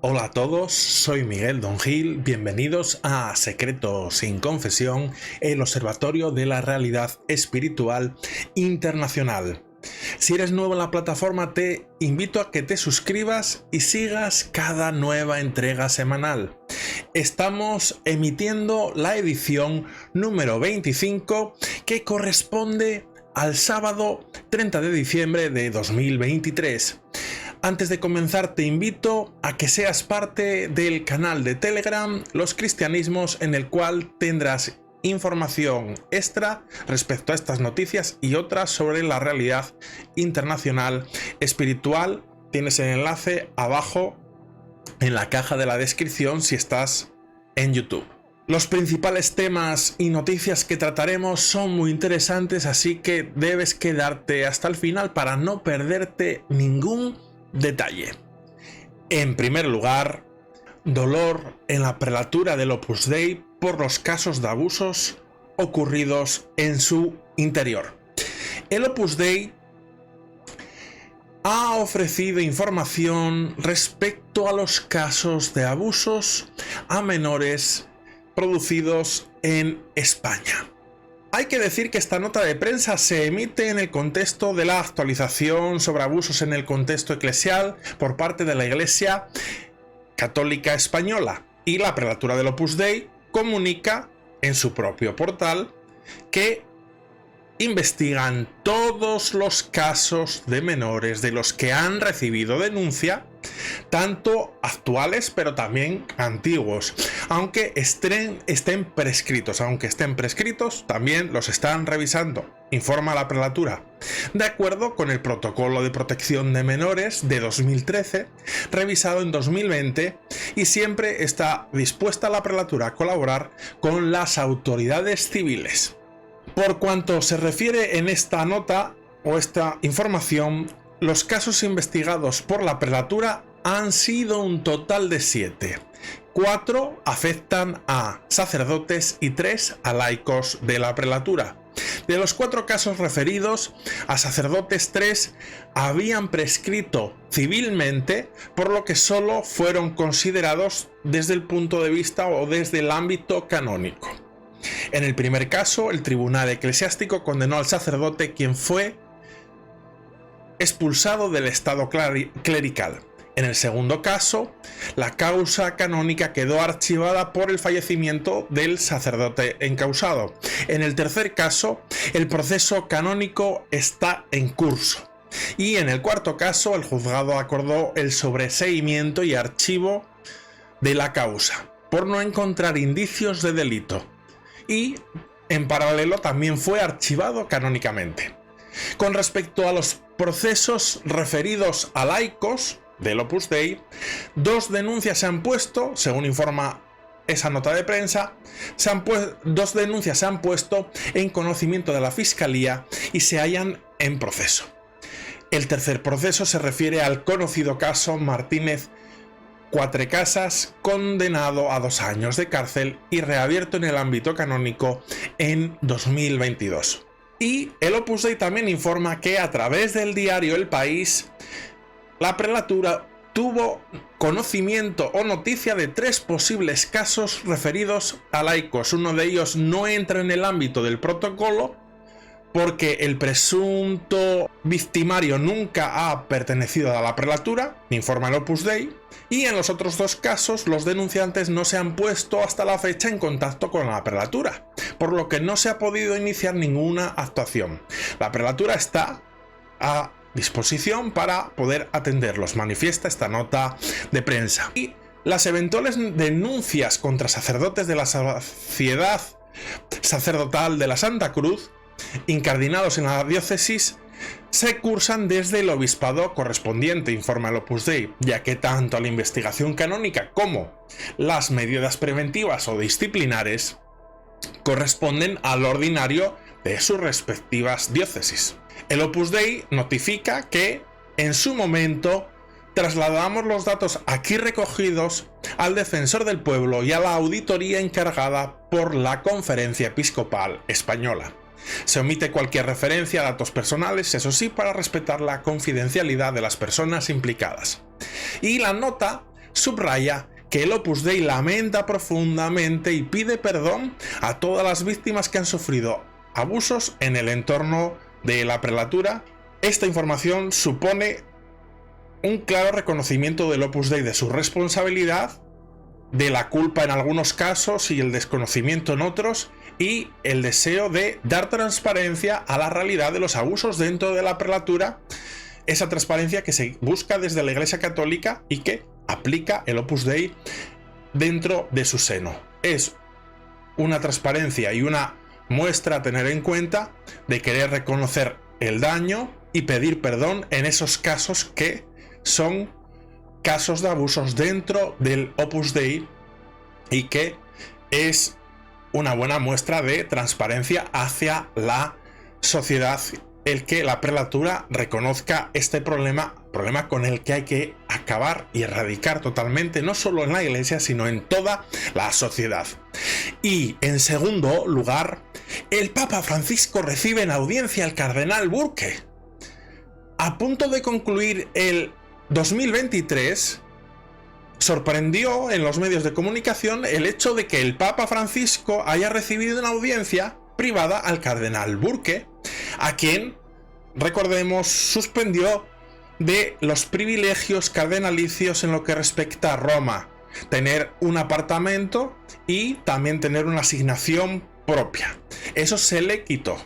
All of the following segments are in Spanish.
Hola a todos, soy Miguel Don Gil, bienvenidos a Secretos sin Confesión, el Observatorio de la Realidad Espiritual Internacional. Si eres nuevo en la plataforma, te invito a que te suscribas y sigas cada nueva entrega semanal. Estamos emitiendo la edición número 25, que corresponde al sábado 30 de diciembre de 2023. Antes de comenzar, te invito a que seas parte del canal de Telegram Los Cristianismos, en el cual tendrás información extra respecto a estas noticias y otras sobre la realidad internacional espiritual. Tienes el enlace abajo en la caja de la descripción si estás en YouTube. Los principales temas y noticias que trataremos son muy interesantes, así que debes quedarte hasta el final para no perderte ningún detalle. En primer lugar, dolor en la prelatura del Opus Dei por los casos de abusos ocurridos en su interior. El Opus Dei ha ofrecido información respecto a los casos de abusos a menores producidos en España. Hay que decir que esta nota de prensa se emite en el contexto de la actualización sobre abusos en el contexto eclesial por parte de la Iglesia Católica Española, y la prelatura del Opus Dei comunica en su propio portal que investigan todos los casos de menores de los que han recibido denuncia, tanto actuales pero también antiguos, aunque estén prescritos. También los están revisando, informa la prelatura, de acuerdo con el protocolo de protección de menores de 2013, revisado en 2020, y siempre está dispuesta la prelatura a colaborar con las autoridades civiles. Por cuanto se refiere en esta nota o esta información, los casos investigados por la prelatura han sido un total de 7. 4 afectan a sacerdotes y 3 a laicos de la prelatura. De los 4 casos referidos a sacerdotes, 3 habían prescrito civilmente, por lo que solo fueron considerados desde el punto de vista o desde el ámbito canónico. En el primer caso, el tribunal eclesiástico condenó al sacerdote, quien fue expulsado del estado clerical. En el segundo caso, la causa canónica quedó archivada por el fallecimiento del sacerdote encausado. En el tercer caso, el proceso canónico está en curso. Y en el cuarto caso, el juzgado acordó el sobreseimiento y archivo de la causa, por no encontrar indicios de delito. Y en paralelo también fue archivado canónicamente. Con respecto a los procesos referidos a laicos del Opus Dei, 2 denuncias se han puesto, según informa esa nota de prensa. 2 denuncias se han puesto en conocimiento de la Fiscalía y se hallan en proceso. El tercer proceso se refiere al conocido caso Martínez Cuatrecasas, condenado a 2 años de cárcel y reabierto en el ámbito canónico en 2022. Y el Opus Dei también informa que a través del diario El País, la prelatura tuvo conocimiento o noticia de 3 posibles casos referidos a laicos. Uno de ellos no entra en el ámbito del protocolo porque el presunto victimario nunca ha pertenecido a la prelatura, informa el Opus Dei, y en los otros 2 casos los denunciantes no se han puesto hasta la fecha en contacto con la prelatura, por lo que no se ha podido iniciar ninguna actuación. La prelatura está a disposición para poder atenderlos, manifiesta esta nota de prensa. Y las eventuales denuncias contra sacerdotes de la Sociedad Sacerdotal de la Santa Cruz, incardinados en la diócesis, se cursan desde el obispado correspondiente, informa el Opus Dei, ya que tanto la investigación canónica como las medidas preventivas o disciplinares corresponden al ordinario de sus respectivas diócesis. El Opus Dei notifica que en su momento trasladamos los datos aquí recogidos al Defensor del Pueblo y a la auditoría encargada por la Conferencia Episcopal Española. Se omite cualquier referencia a datos personales, eso sí, para respetar la confidencialidad de las personas implicadas. Y la nota subraya que el Opus Dei lamenta profundamente y pide perdón a todas las víctimas que han sufrido abusos en el entorno de la prelatura. Esta información supone un claro reconocimiento del Opus Dei de su responsabilidad, de la culpa en algunos casos y el desconocimiento en otros, y el deseo de dar transparencia a la realidad de los abusos dentro de la prelatura, esa transparencia que se busca desde la Iglesia Católica y que aplica el Opus Dei dentro de su seno. Es una transparencia y una muestra a tener en cuenta de querer reconocer el daño y pedir perdón en esos casos que son casos de abusos dentro del Opus Dei, y que es una buena muestra de transparencia hacia la sociedad el que la prelatura reconozca este problema con el que hay que acabar y erradicar totalmente, no solo en la Iglesia, sino en toda la sociedad. Y en segundo lugar, el Papa Francisco recibe en audiencia al cardenal Burke. A punto de concluir el 2023, sorprendió en los medios de comunicación el hecho de que el Papa Francisco haya recibido una audiencia privada al cardenal Burke, a quien, recordemos, suspendió de los privilegios cardenalicios en lo que respecta a Roma, tener un apartamento y también tener una asignación propia. Eso se le quitó.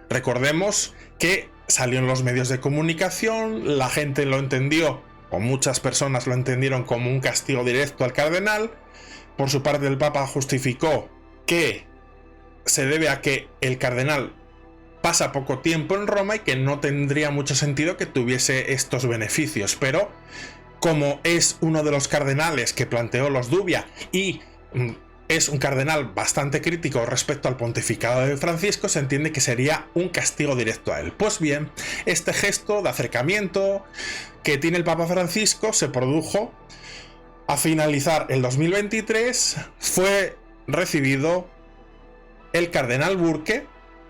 Recordemos que salió en los medios de comunicación, la gente lo entendió, o muchas personas lo entendieron como un castigo directo al cardenal. Por su parte, el Papa justificó que se debe a que el cardenal pasa poco tiempo en Roma y que no tendría mucho sentido que tuviese estos beneficios, pero como es uno de los cardenales que planteó los dubia y es un cardenal bastante crítico respecto al pontificado de Francisco, se entiende que sería un castigo directo a él. Pues bien, este gesto de acercamiento que tiene el Papa Francisco se produjo a finalizar el 2023, fue recibido el cardenal Burke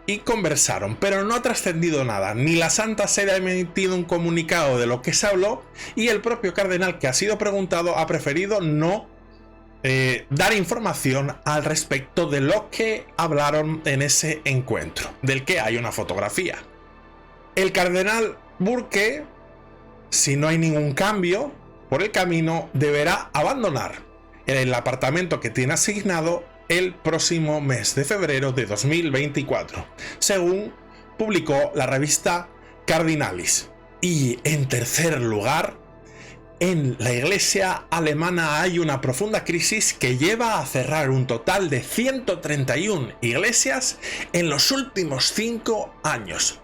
y conversaron, pero no ha trascendido nada, ni la Santa Sede ha emitido un comunicado de lo que se habló, y el propio cardenal que ha sido preguntado ha preferido no dar información al respecto de lo que hablaron en ese encuentro, del que hay una fotografía. El cardenal Burke, si no hay ningún cambio por el camino, deberá abandonar el apartamento que tiene asignado el próximo mes de febrero de 2024, según publicó la revista Cardinalis. Y en tercer lugar, en la Iglesia alemana hay una profunda crisis que lleva a cerrar un total de 131 iglesias en los últimos 5 años.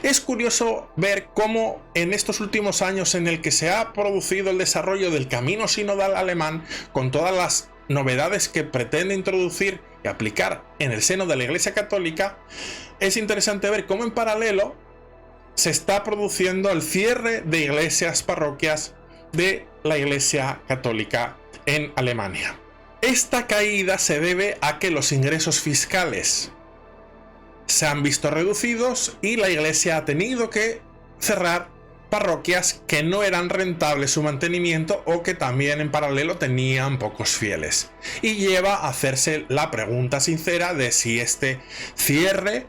Es curioso ver cómo en estos últimos años en el que se ha producido el desarrollo del camino sinodal alemán, con todas las novedades que pretende introducir y aplicar en el seno de la Iglesia Católica, es interesante ver cómo en paralelo se está produciendo el cierre de iglesias, parroquias de la Iglesia Católica en Alemania. Esta caída se debe a que los ingresos fiscales se han visto reducidos y la Iglesia ha tenido que cerrar parroquias que no eran rentables su mantenimiento o que también en paralelo tenían pocos fieles. Y lleva a hacerse la pregunta sincera de si este cierre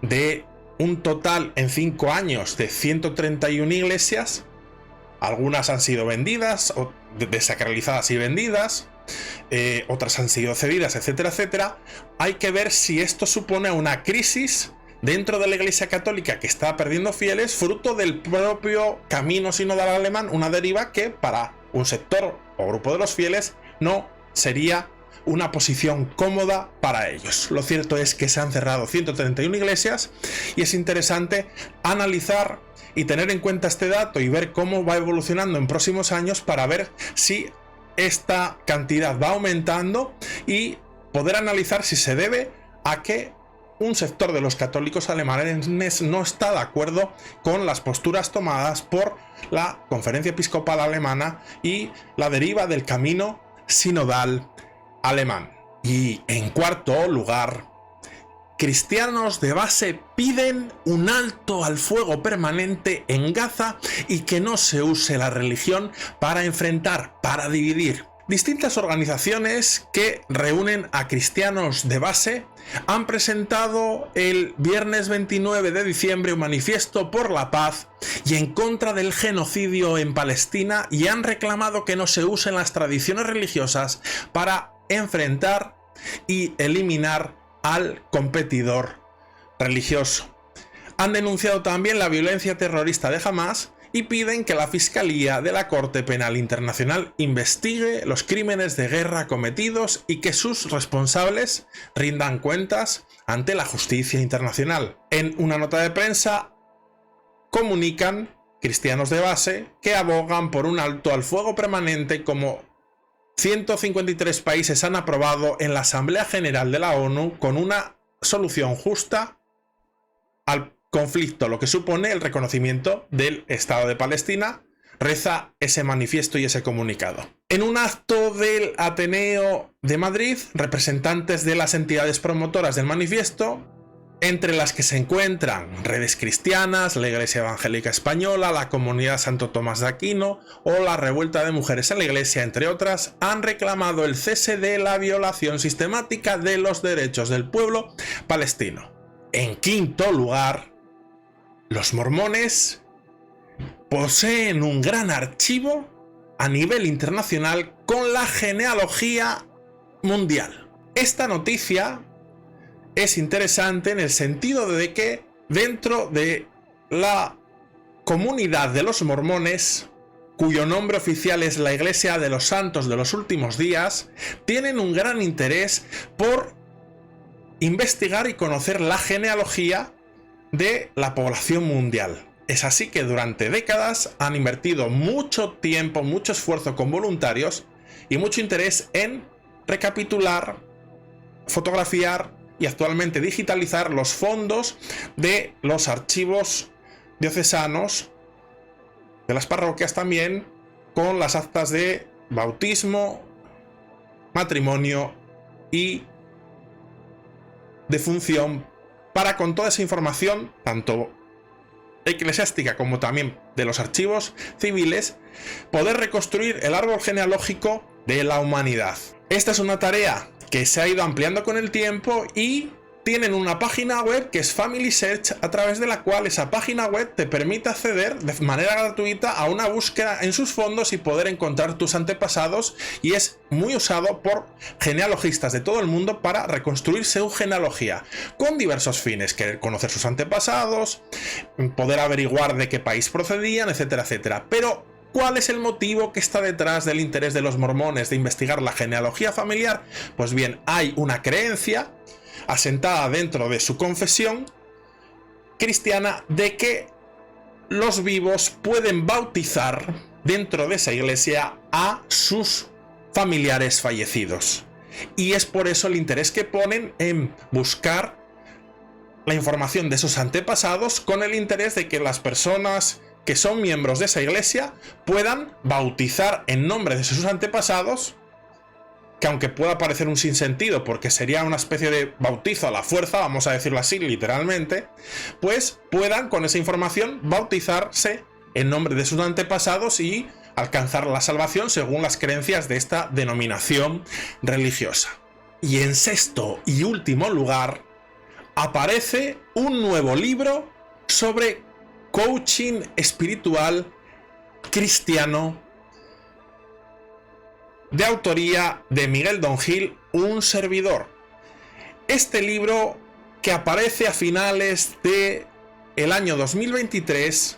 de un total en 5 años de 131 iglesias, algunas han sido vendidas o desacralizadas y vendidas, otras han sido cedidas, etcétera, etcétera. Hay que ver si esto supone una crisis dentro de la Iglesia Católica que está perdiendo fieles, fruto del propio camino sinodal alemán, una deriva que para un sector o grupo de los fieles no sería una posición cómoda para ellos. Lo cierto es que se han cerrado 131 iglesias y es interesante analizar y tener en cuenta este dato y ver cómo va evolucionando en próximos años para ver si esta cantidad va aumentando y poder analizar si se debe a que un sector de los católicos alemanes no está de acuerdo con las posturas tomadas por la Conferencia Episcopal Alemana y la deriva del camino sinodal alemán. Y en cuarto lugar, cristianos de base piden un alto al fuego permanente en Gaza y que no se use la religión para enfrentar, para dividir. Distintas organizaciones que reúnen a cristianos de base han presentado el viernes 29 de diciembre un manifiesto por la paz y en contra del genocidio en Palestina y han reclamado que no se usen las tradiciones religiosas para enfrentar y eliminar al competidor religioso. Han denunciado también la violencia terrorista de Hamás y piden que la Fiscalía de la Corte Penal Internacional investigue los crímenes de guerra cometidos y que sus responsables rindan cuentas ante la justicia internacional. En una nota de prensa comunican cristianos de base que abogan por un alto al fuego permanente como 153 países han aprobado en la Asamblea General de la ONU con una solución justa al conflicto, lo que supone el reconocimiento del Estado de Palestina, reza ese manifiesto y ese comunicado. En un acto del Ateneo de Madrid, representantes de las entidades promotoras del manifiesto, entre las que se encuentran redes cristianas, la Iglesia Evangélica Española, la Comunidad Santo Tomás de Aquino o la Revuelta de Mujeres en la Iglesia, entre otras, han reclamado el cese de la violación sistemática de los derechos del pueblo palestino. En quinto lugar, los mormones poseen un gran archivo a nivel internacional con la genealogía mundial. Esta noticia es interesante en el sentido de que dentro de la comunidad de los mormones, cuyo nombre oficial es la Iglesia de los Santos de los Últimos Días, tienen un gran interés por investigar y conocer la genealogía de la población mundial. Es así que durante décadas han invertido mucho tiempo, mucho esfuerzo con voluntarios y mucho interés en recapitular, fotografiar y actualmente digitalizar los fondos de los archivos diocesanos de las parroquias, también con las actas de bautismo, matrimonio y defunción, para con toda esa información, tanto eclesiástica como también de los archivos civiles, poder reconstruir el árbol genealógico de la humanidad. Esta es una tarea que se ha ido ampliando con el tiempo y tienen una página web que es Family Search, a través de la cual esa página web te permite acceder de manera gratuita a una búsqueda en sus fondos y poder encontrar tus antepasados, y es muy usado por genealogistas de todo el mundo para reconstruir su genealogía con diversos fines: querer conocer sus antepasados, poder averiguar de qué país procedían, etcétera, etcétera. Pero ¿cuál es el motivo que está detrás del interés de los mormones de investigar la genealogía familiar? Pues bien, hay una creencia asentada dentro de su confesión cristiana de que los vivos pueden bautizar dentro de esa iglesia a sus familiares fallecidos. Y es por eso el interés que ponen en buscar la información de sus antepasados, con el interés de que las personas que son miembros de esa iglesia puedan bautizar en nombre de sus antepasados, que aunque pueda parecer un sinsentido porque sería una especie de bautizo a la fuerza, vamos a decirlo así literalmente, pues puedan con esa información bautizarse en nombre de sus antepasados y alcanzar la salvación según las creencias de esta denominación religiosa. Y en sexto y último lugar, aparece un nuevo libro sobre coaching espiritual cristiano, de autoría de Miguel Don Gil, un servidor. Este libro, que aparece a finales del año 2023,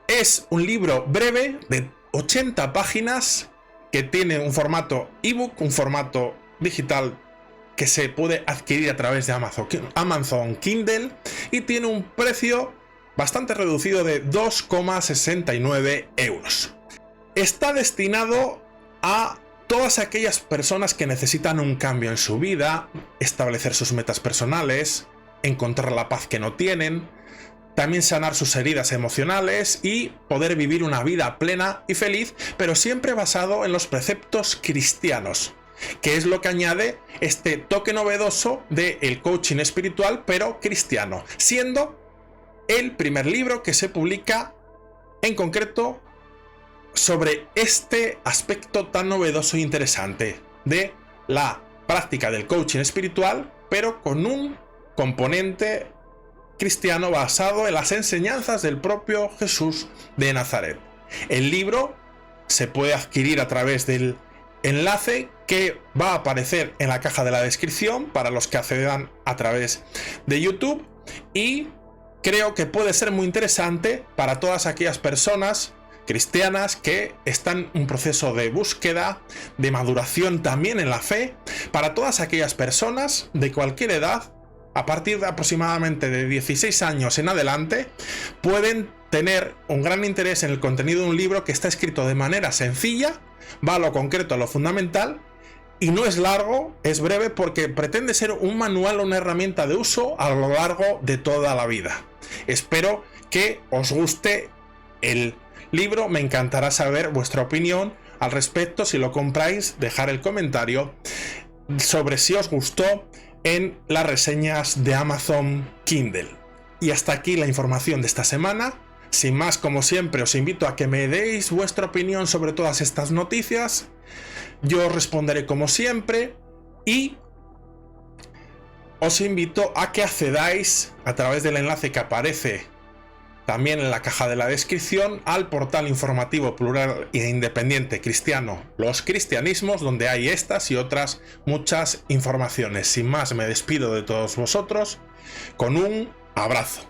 es un libro breve de 80 páginas que tiene un formato ebook, un formato digital que se puede adquirir a través de Amazon Kindle, y tiene un precio bastante reducido de 2,69 euros. Está destinado a todas aquellas personas que necesitan un cambio en su vida, establecer sus metas personales, encontrar la paz que no tienen, también sanar sus heridas emocionales y poder vivir una vida plena y feliz, pero siempre basado en los preceptos cristianos. que es lo que añade este toque novedoso del coaching espiritual, pero cristiano, siendo el primer libro que se publica en concreto sobre este aspecto tan novedoso e interesante de la práctica del coaching espiritual, pero con un componente cristiano basado en las enseñanzas del propio Jesús de Nazaret. El libro se puede adquirir a través del enlace que va a aparecer en la caja de la descripción para los que accedan a través de YouTube, y creo que puede ser muy interesante para todas aquellas personas cristianas que están en un proceso de búsqueda, de maduración también en la fe, para todas aquellas personas de cualquier edad, a partir de aproximadamente de 16 años en adelante, pueden tener un gran interés en el contenido de un libro que está escrito de manera sencilla, va a lo concreto, a lo fundamental, y no es largo, es breve, porque pretende ser un manual o una herramienta de uso a lo largo de toda la vida. Espero que os guste el libro, me encantará saber vuestra opinión al respecto. Si lo compráis, dejar el comentario sobre si os gustó en las reseñas de Amazon Kindle. Y hasta aquí la información de esta semana. Sin más, como siempre, os invito a que me deis vuestra opinión sobre todas estas noticias. Yo os responderé como siempre, y os invito a que accedáis a través del enlace que aparece también en la caja de la descripción al portal informativo plural e independiente cristiano Los Cristianismos, donde hay estas y otras muchas informaciones. Sin más, me despido de todos vosotros con un abrazo.